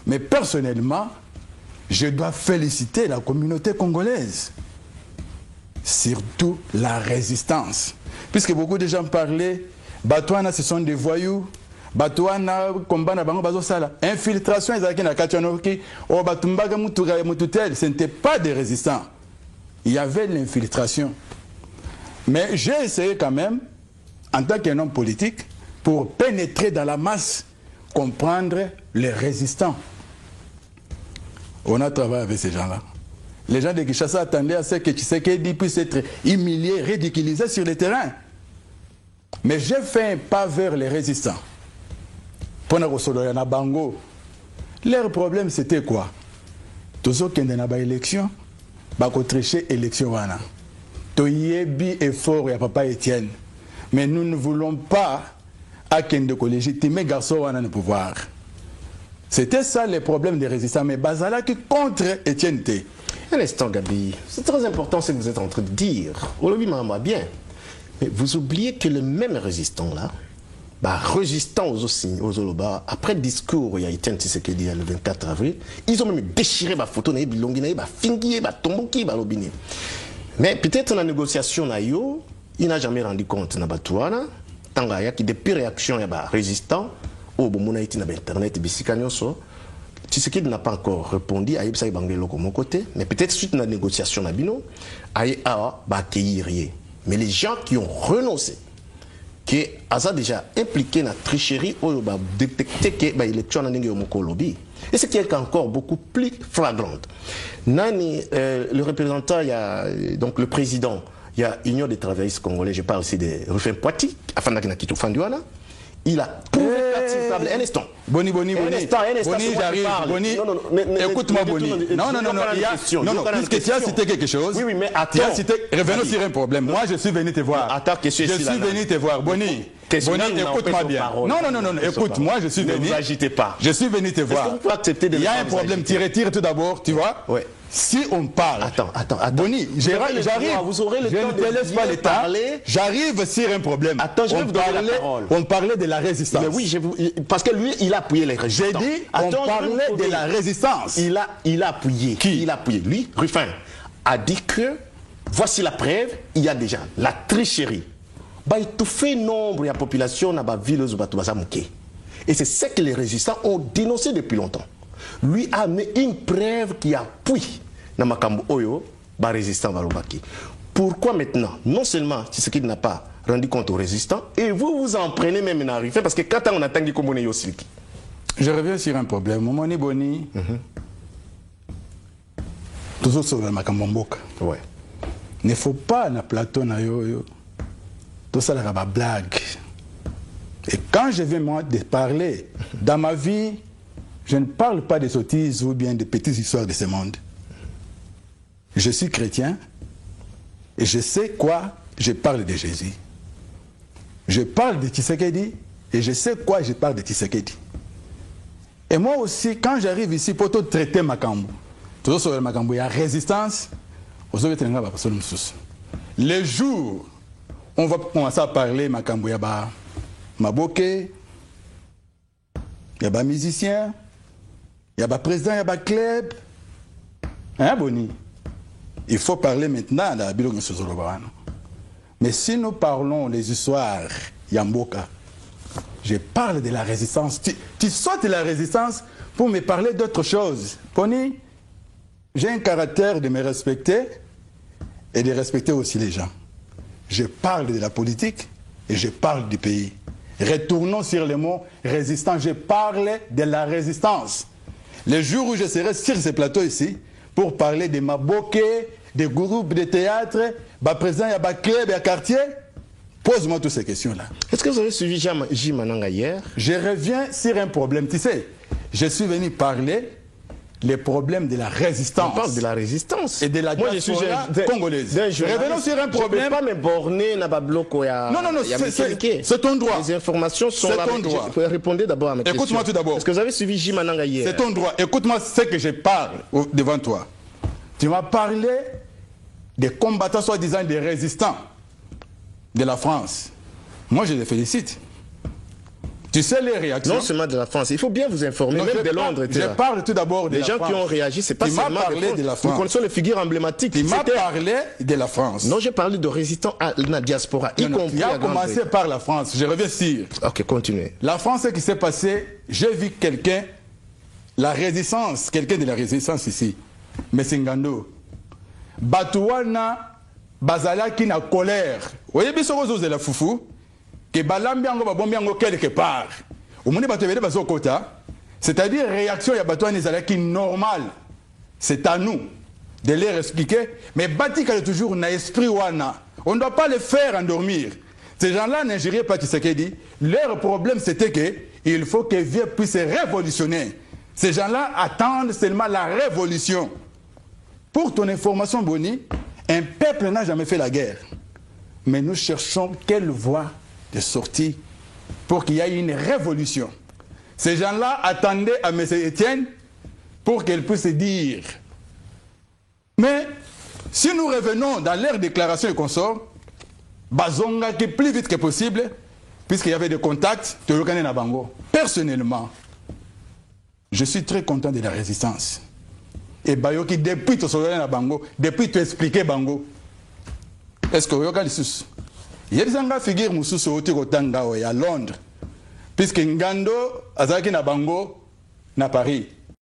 Mais personnellement, je dois féliciter la communauté congolaise. Surtout la résistance. Puisque beaucoup de gens parlaient, Batouana, ce sont des voyous. Batouana, combat na bango bazo sala. Infiltration, ezaki na Katianoki, o batumbaga mututel, ce n'était pas des résistants. Il y avait l'infiltration. Mais j'ai essayé quand même, en tant qu'un homme politique, pour pénétrer dans la masse, comprendre les résistants. On a travaillé avec ces gens-là. Les gens de Kinshasa attendaient à ce que Tshisekedi puisse être humilié, ridiculisé sur le terrain. Mais j'ai fait un pas vers les résistants. Leur problème c'était quoi? Tous ceux qui ont une élection, ils ont triché l'élection. Toyebi est fort, il y a papa Étienne. Mais nous ne voulons pas à Kende légitimer garçon à le pouvoir. C'était ça le problème des résistants. Mais Bazala qui contre Étienne T. Un instant, Gabi. C'est très important ce que vous êtes en train de dire. Aujourd'hui, maman, bien. Mais vous oubliez que le même résistant là, résistant aux Oloba, après le discours, il y a Étienne Tshisekedi le 24 avril, ils ont même déchiré ma photo, ils ont fingi, tomboki, lobini. Mais peut-être dans la négociation, il n'a jamais rendu compte de Batouana. Tant qu'il y a des pires réactions, il y a des résistants. Au moment où il y a Internet, Tshisekedi n'a pas encore répondu à Ibsa Ibangelo comme mon côté, mais peut-être suite à la négociation, il a accueilli rien. Mais les gens qui ont renoncé, qui ont déjà impliqué dans la tricherie, ont détecté que l'élection n'a pas lobby. Et ce qui est encore beaucoup plus flagrant. Le représentant, il y a donc le président, il y a Union des travaillistes congolais, je parle aussi de Rufin Poiti, afin d'Akinakitou Fanduana. Il a prouvé un instant. Boni, j'arrive. Boni, écoute-moi, Boni. Non, puisque tu as cité quelque chose. Oui, mais attends. Revenons sur un problème. Moi, je suis venu te voir. Attends, je suis venu te voir. Boni, écoute-moi bien. Non, écoute, moi, je suis venu. Ne vous agitez pas. Je suis venu te voir. Il y a un problème. Tu retires tout d'abord, tu vois. Oui. Si on parle. Attends. Boni, j'arrive. Vous aurez le temps je ne te laisse pas le temps. J'arrive sur un problème. Attends, je vais vous donner la parole. On parlait de la résistance. Mais oui, parce que lui, il a appuyé les résistants. J'ai dit, on parlait de la résistance. Il a appuyé. Qui? Il a appuyé. Lui, Rufin, a dit que voici la preuve, il y a déjà la tricherie. Il tout fait nombre de la population dans la ville de Batoubazamuké. Et c'est ce que les résistants ont dénoncé depuis longtemps. Lui a mis une preuve qui appuie dans Makambo Oyo, les résistants Balobaki. Pourquoi maintenant, non seulement Tshisekedi n'a pas rendu compte aux résistants, et vous vous en prenez même à Rufin, parce que quand on attend qu'il y ait aussi. Je reviens sur un problème. Momoni Boni, toujours sur le Makambo Mboka. Ouais. Il ne faut pas, dans plateau, tout ça, la blague. Et quand je viens moi de parler, dans ma vie, je ne parle pas des sottises ou bien des petites histoires de ce monde. Je suis chrétien et je sais quoi je parle de Jésus. Je parle de Tshisekedi et je sais quoi je parle de Tshisekedi. Et moi aussi, quand j'arrive ici pour tout traiter Makambo, tout sur le Makambo, il y a résistance. Les jours, on va commencer à parler Makambo, il y a Maboké, il y a musicien, il y a président, il y a club. Hein, Boni? Il faut parler maintenant de la Bilogue Sozolobarano. Mais si nous parlons des histoires Yamboka, je parle de la résistance. Tu sautes de la résistance pour me parler d'autre chose. Boni, j'ai un caractère de me respecter et de respecter aussi les gens. Je parle de la politique et je parle du pays. Retournons sur le mot résistant. Je parle de la résistance. Le jour où je serai sur ce plateau ici, pour parler de Maboké, des groupes de théâtre, président, il y a des clubs, il y a quartier, pose-moi toutes ces questions-là. Est-ce que vous avez suivi J. Mananga hier? Je reviens sur un problème. Tu sais, je suis venu parler les problèmes de la résistance. On parle de la résistance. Et de la diaspora congolaise. Revenons sur un problème. Je ne peux pas me borner dans le bloc où il y a... Non, c'est ton droit. Les informations sont là. C'est ton droit. Répondez d'abord à mes questions. Écoute-moi tout d'abord. Est-ce que vous avez suivi J. Mananga hier? C'est ton droit. Écoute-moi ce que je parle devant toi. Tu m'as parlé des combattants soi-disant des résistants de la France. Moi, je les félicite. Tu sais les réactions. Non seulement de la France, il faut bien vous informer, non, même de Londres. Je parle tout d'abord de la France. Les gens qui ont réagi, c'est pas seulement parlé de la France. Nous connaissons les figures emblématiques. Tu m'as parlé de la France. Non, j'ai parlé de résistants à la diaspora, y compris il a commencé par la France, je reviens sur. Ok, continuez. La France, ce qui s'est passé, j'ai vu quelqu'un, quelqu'un de la résistance ici, Messingando. Batouana, Bazala qui n'a colère. Vous voyez bien ce que vous avez la foufou? Que balambiango babombiango quelque part. Au monde batoué bazo kota. C'est-à-dire réaction ya batouana ezala qui normal. C'est à nous de leur expliquer. Mais Batika est toujours na esprit wana. On ne doit pas les faire endormir. Ces gens-là n'ingéraient pas Tshisekedi. Leur problème c'était que il faut que Vieux puisse révolutionner. Ces gens-là attendent seulement la révolution. Pour ton information, Boni, un peuple n'a jamais fait la guerre. Mais nous cherchons quelle voie de sortie pour qu'il y ait une révolution. Ces gens-là attendaient à M. Etienne pour qu'elle puisse dire. Mais si nous revenons dans leur déclaration et consorts, Bazonga qui plus vite que possible, puisqu'il y avait des contacts, personnellement, je suis très content de la résistance. Et Bayoki, depuis tu as Bango, depuis tu as expliqué Bango, est-ce que vous avez dit il y a des gens qui figurent à Londres, puisque Ngando, Azaki na Bango, na Paris.